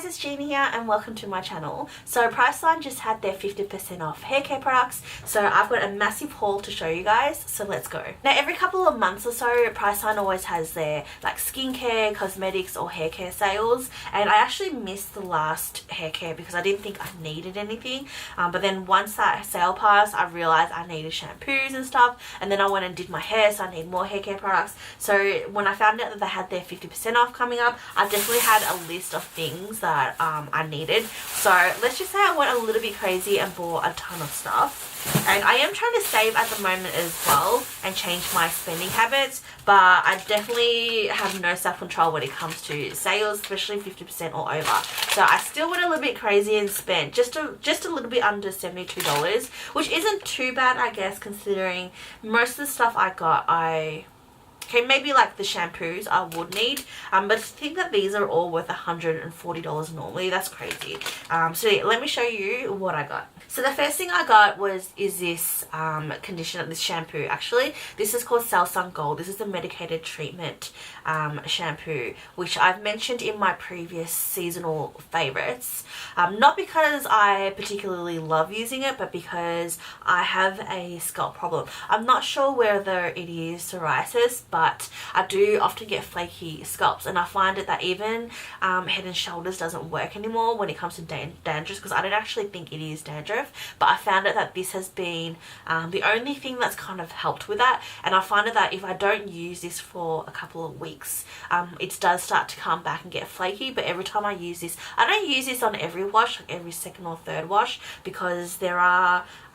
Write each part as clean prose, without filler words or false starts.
guys, it's Jayne here and welcome to my channel. So Priceline just had their 50% off hair care products, so I've got a massive haul to show you guys, so let's go. Now every couple of months or so Priceline always has their like skincare, cosmetics or hair care sales, and I actually missed the last hair care because I didn't think I needed anything, but then once that sale passed I realized I needed shampoos and stuff, and then I went and did my hair, so I need more hair care products. So when I found out that they had their 50% off coming up, I definitely had a list of things that I needed. So let's just say I went a little bit crazy and bought a ton of stuff. And I am trying to save at the moment as well and change my spending habits, but I definitely have no self-control when it comes to sales, especially 50% or over. So I still went a little bit crazy and spent just a little bit under $72, which isn't too bad, I guess, considering most of the stuff I got, okay, maybe like the shampoos I would need, but to think that these are all worth $140 normally, that's crazy. So yeah, let me show you what I got. So the first thing I got is this conditioner, this shampoo actually. This is called Selsun Gold. This is the medicated treatment shampoo, which I've mentioned in my previous seasonal favorites. Not because I particularly love using it, but because I have a scalp problem. I'm not sure whether it is psoriasis, but I do often get flaky scalps, and I find it that even Head and Shoulders doesn't work anymore when it comes to dandruff, because I don't actually think it is dandruff, but I found it that this has been the only thing that's kind of helped with that. And I find it that if I don't use this for a couple of weeks, it does start to come back and get flaky. But every time I use this, I don't use this on every wash, like every second or third wash, because there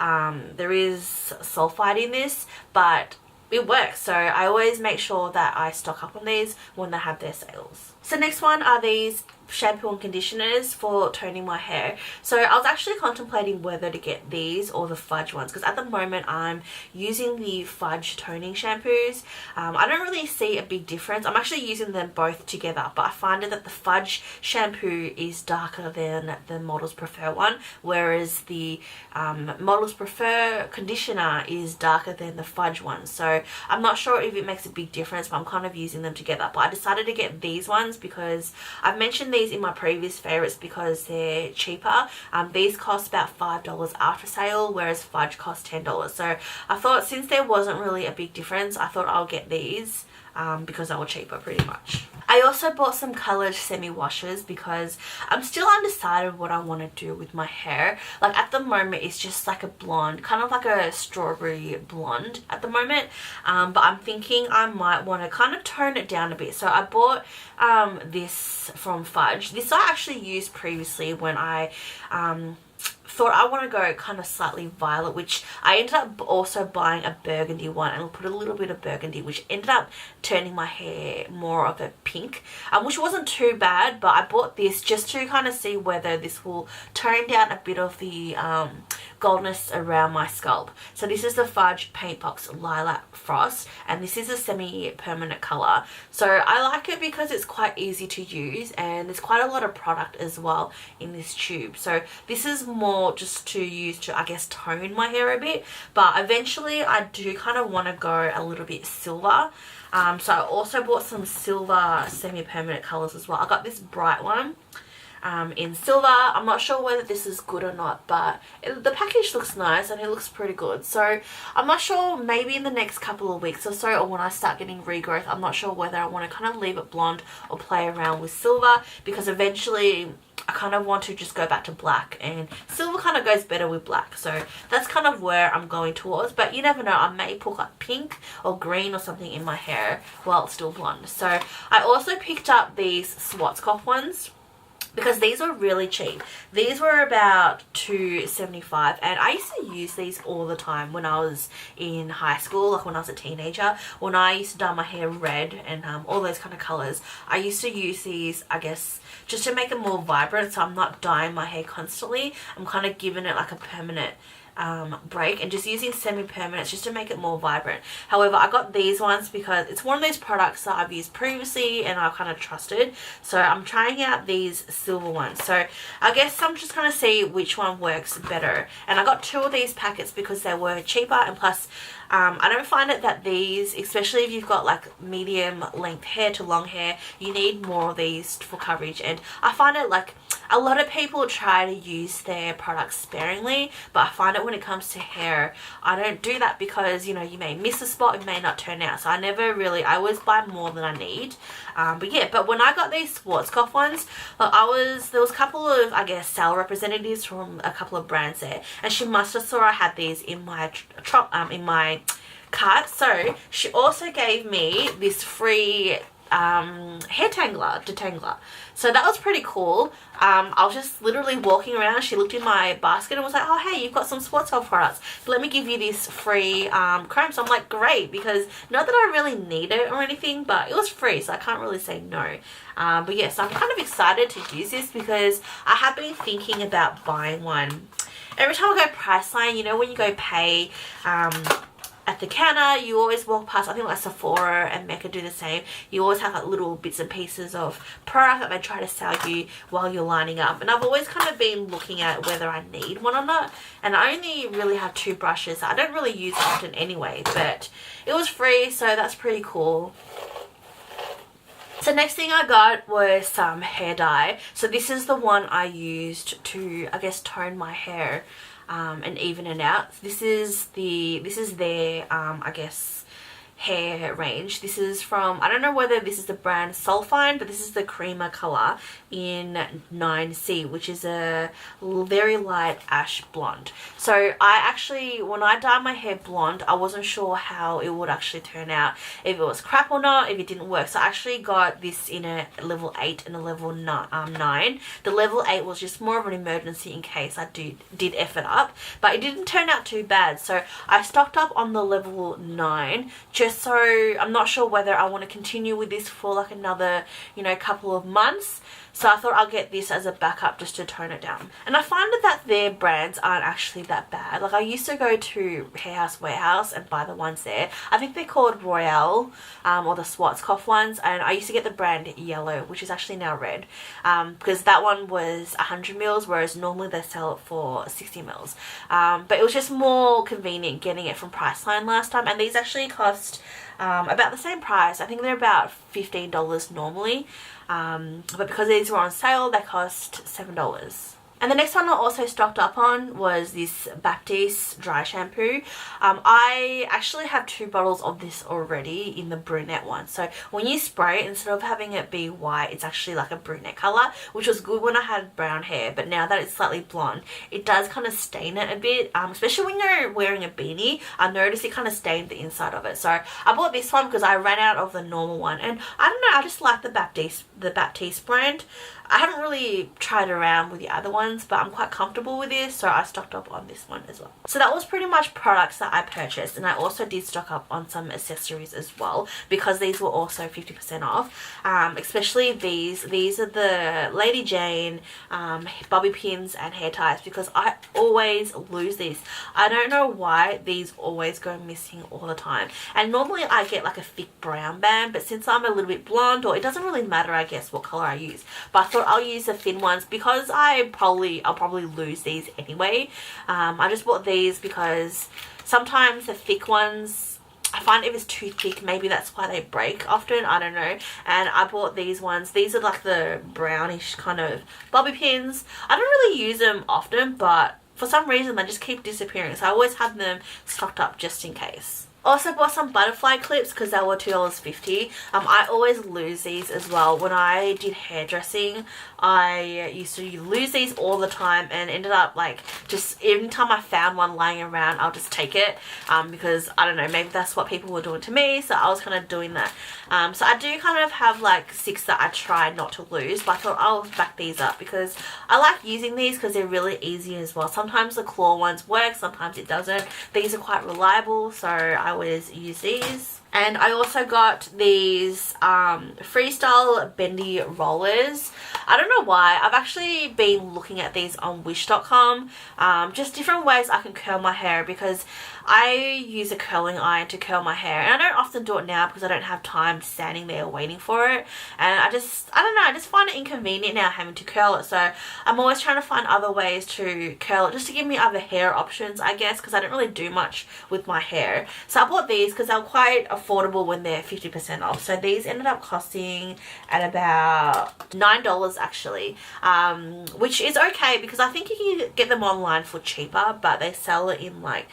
is sulfide in this, but it works. So I always make sure that I stock up on these when they have their sales. So next one are these shampoo and conditioners for toning my hair. So I was actually contemplating whether to get these or the Fudge ones, because at the moment I'm using the Fudge toning shampoos. I don't really see a big difference. I'm actually using them both together, but I find it that the Fudge shampoo is darker than the Models Prefer one, whereas the Models Prefer conditioner is darker than the Fudge one. So I'm not sure if it makes a big difference, but I'm kind of using them together. But I decided to get these ones because I've mentioned these in my previous favorites because they're cheaper. These cost about $5 after sale, whereas Fudge costs $10. So I thought since there wasn't really a big difference, I thought I'll get these because they were cheaper pretty much. I also bought some coloured semi-washes because I'm still undecided what I want to do with my hair. Like at the moment it's just like a blonde, kind of like a strawberry blonde at the moment, but I'm thinking I might want to kind of tone it down a bit. So I bought this from Fudge. This I actually used previously when I thought I want to go kind of slightly violet, which I ended up also buying a burgundy one and put a little bit of burgundy, which ended up turning my hair more of a pink, which wasn't too bad. But I bought this just to kind of see whether this will tone down a bit of the goldness around my scalp. So this is the Fudge Paint Box Lilac Frost, and this is a semi-permanent colour. So I like it because it's quite easy to use and there's quite a lot of product as well in this tube. So this is more just to use to, I guess, tone my hair a bit, but eventually I do kind of want to go a little bit silver. So I also bought some silver semi-permanent colours as well. I got this BRITE one in silver. I'm not sure whether this is good or not, but the package looks nice and it looks pretty good. So I'm not sure, maybe in the next couple of weeks or so, or when I start getting regrowth, I'm not sure whether I want to kind of leave it blonde or play around with silver, because eventually I kind of want to just go back to black, and silver kind of goes better with black. So that's kind of where I'm going towards, but you never know, I may put like pink or green or something in my hair while it's still blonde. So I also picked up these Schwarzkopf ones because these were really cheap. These were about $2.75, and I used to use these all the time when I was in high school, like when I was a teenager. When I used to dye my hair red and all those kind of colours, I used to use these, I guess, just to make it more vibrant, so I'm not dyeing my hair constantly. I'm kind of giving it like a permanent break and just using semi-permanents just to make it more vibrant. However, I got these ones because it's one of those products that I've used previously and I've kind of trusted, so I'm trying out these silver ones. So I guess I'm just going to see which one works better, and I got two of these packets because they were cheaper, and plus I don't find it that these, especially if you've got like medium length hair to long hair, you need more of these for coverage. And I find it like a lot of people try to use their products sparingly, but I find it when it comes to hair, I don't do that because, you know, you may miss a spot, it may not turn out. So I always buy more than I need. But yeah, but when I got these Schwarzkopf ones, there was a couple of, I guess, sale representatives from a couple of brands there, and she must have saw I had these in my cart. So she also gave me this free hair detangler. So that was pretty cool. I was just literally walking around. She looked in my basket and was like, oh hey, you've got some Schwarzkopf products, let me give you this free comb. So I'm like, great, because not that I really need it or anything, but it was free, so I can't really say no. But yes, I'm kind of excited to use this because I have been thinking about buying one. Every time I go Priceline, you know, when you go pay at the counter, you always walk past, I think like Sephora and Mecca do the same. You always have like little bits and pieces of product that they try to sell you while you're lining up. And I've always kind of been looking at whether I need one or not. And I only really have 2 brushes. I don't really use often anyway, but it was free, so that's pretty cool. So next thing I got was some hair dye. So this is the one I used to, I guess, tone my hair and even it out. This is their I guess, hair range. This is from, I don't know whether this is the brand SolFine, but this is the Crema color in 9C, which is a very light ash blonde. So I actually, when I dyed my hair blonde, I wasn't sure how it would actually turn out, if it was crap or not, if it didn't work. So I actually got this in a level 8 and a level 9. The level 8 was just more of an emergency in case I did F it up, but it didn't turn out too bad. So I stocked up on the level 9 just so I'm not sure whether I want to continue with this for like another, you know, couple of months. So I thought I'll get this as a backup just to tone it down. And I find that their brands aren't actually that bad. Like I used to go to Hair House Warehouse and buy the ones there. I think they're called Royale or the Schwarzkopf ones. And I used to get the brand Yellow, which is actually now red. Because that one was 100 mils, whereas normally they sell it for 60 mils. But it was just more convenient getting it from Priceline last time. And these actually cost about the same price. I think they're about $15 normally. But because these were on sale, they cost $7. And the next one I also stocked up on was this Batiste dry shampoo. I actually have 2 bottles of this already in the brunette one. So when you spray it, instead of having it be white, it's actually like a brunette color, which was good when I had brown hair. But now that it's slightly blonde, it does kind of stain it a bit, especially when you're wearing a beanie. I noticed it kind of stained the inside of it. So I bought this one because I ran out of the normal one. And I don't know, I just like the Batiste brand. I haven't really tried around with the other ones, but I'm quite comfortable with this, so I stocked up on this one as well. So that was pretty much products that I purchased, and I also did stock up on some accessories as well because these were also 50% off. Especially these are the Lady Jayne bobby pins and hair ties, because I always lose these. I don't know why these always go missing all the time. And normally I get like a thick brown band, but since I'm a little bit blonde, or it doesn't really matter, I guess, what color I use, but I thought I'll use the thin ones because I'll probably lose these anyway. I just bought these because sometimes the thick ones, I find if it's too thick, maybe that's why they break often, I don't know. And I bought these ones. These are like the brownish kind of bobby pins. I don't really use them often, but for some reason they just keep disappearing, so I always have them stocked up just in case. Also bought some butterfly clips because they were $2.50. I always lose these as well. When I did hairdressing, I used to lose these all the time and ended up like just every time I found one lying around, I'll just take it because I don't know, maybe that's what people were doing to me, so I was kind of doing that. So I do kind of have like 6 that I try not to lose, but I thought I'll back these up because I like using these because they're really easy as well. Sometimes the claw ones work, sometimes it doesn't. These are quite reliable, so I always use these. And I also got these Freestyle Bendy rollers. I don't know why. I've actually been looking at these on wish.com. Just different ways I can curl my hair because I use a curling iron to curl my hair. And I don't often do it now because I don't have time standing there waiting for it. And I don't know, I just find it inconvenient now having to curl it. So I'm always trying to find other ways to curl it just to give me other hair options, I guess, because I don't really do much with my hair. So I bought these because they were quite affordable when they're 50% off. So these ended up costing at about $9 actually, which is okay because I think you can get them online for cheaper, but they sell it in like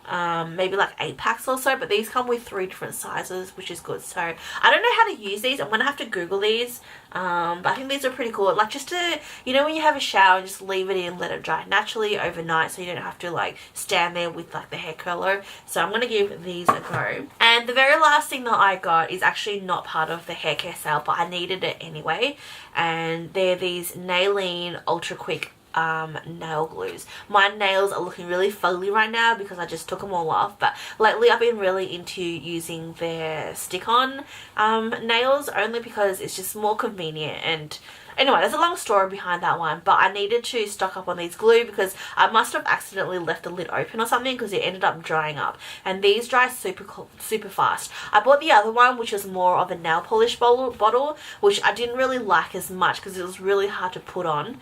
maybe like 8 packs or so, but these come with 3 different sizes, which is good. So I don't know how to use these. I'm gonna have to Google these, but I think these are pretty cool, like just to, you know, when you have a shower, just leave it in, let it dry naturally overnight, so you don't have to like stand there with like the hair curler. So I'm gonna give these a go. And the very last thing that I got is actually not part of the hair care sale, but I needed it anyway, and they're these Nailene ultra quick nail glues. My nails are looking really fugly right now because I just took them all off, but lately I've been really into using their stick-on nails, only because it's just more convenient. And anyway, there's a long story behind that one, but I needed to stock up on these glue because I must have accidentally left the lid open or something, because it ended up drying up, and these dry super fast. I bought the other one, which was more of a nail polish bottle, which I didn't really like as much because it was really hard to put on.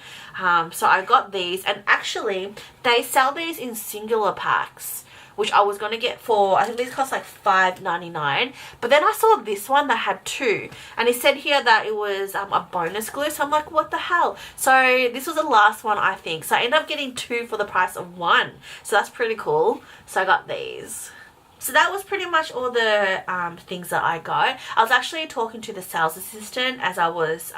So I got these, and actually they sell these in singular packs, which I was going to get for, I think these cost like $5.99, but then I saw this one that had 2, and it said here that it was a bonus glue, so I'm like, what the hell? So this was the last one, I think, so I ended up getting 2 for the price of 1, so that's pretty cool. So I got these. So that was pretty much all the things that I got. I was actually talking to the sales assistant as I was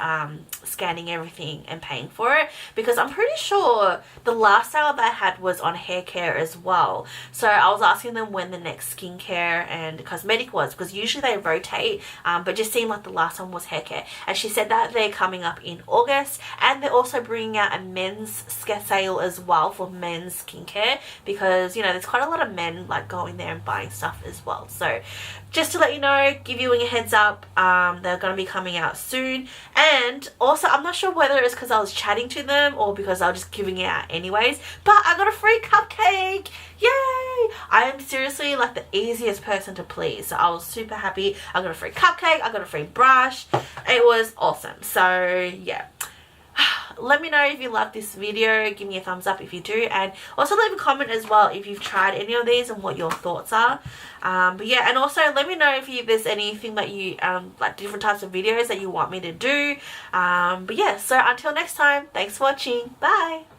scanning everything and paying for it, because I'm pretty sure the last sale that I had was on hair care as well. So I was asking them when the next skincare and cosmetic was, because usually they rotate, but just seemed like the last one was hair care. And she said that they're coming up in August, and they're also bringing out a men's sale as well for men's skincare, because, you know, there's quite a lot of men like going there and buying stuff as well. So just to let you know, give you a heads up, they're going to be coming out soon. And also, I'm not sure whether it's because I was chatting to them or because I was just giving it out anyways, but I got a free cupcake. Yay! I am seriously like the easiest person to please, so I was super happy. I got a free cupcake, I got a free brush. It was awesome. So yeah, let me know if you love this video. Give me a thumbs up if you do, and also leave a comment as well if you've tried any of these and what your thoughts are. But yeah, and also let me know if there's anything that you like, different types of videos that you want me to do. But yeah, so until next time, thanks for watching. Bye.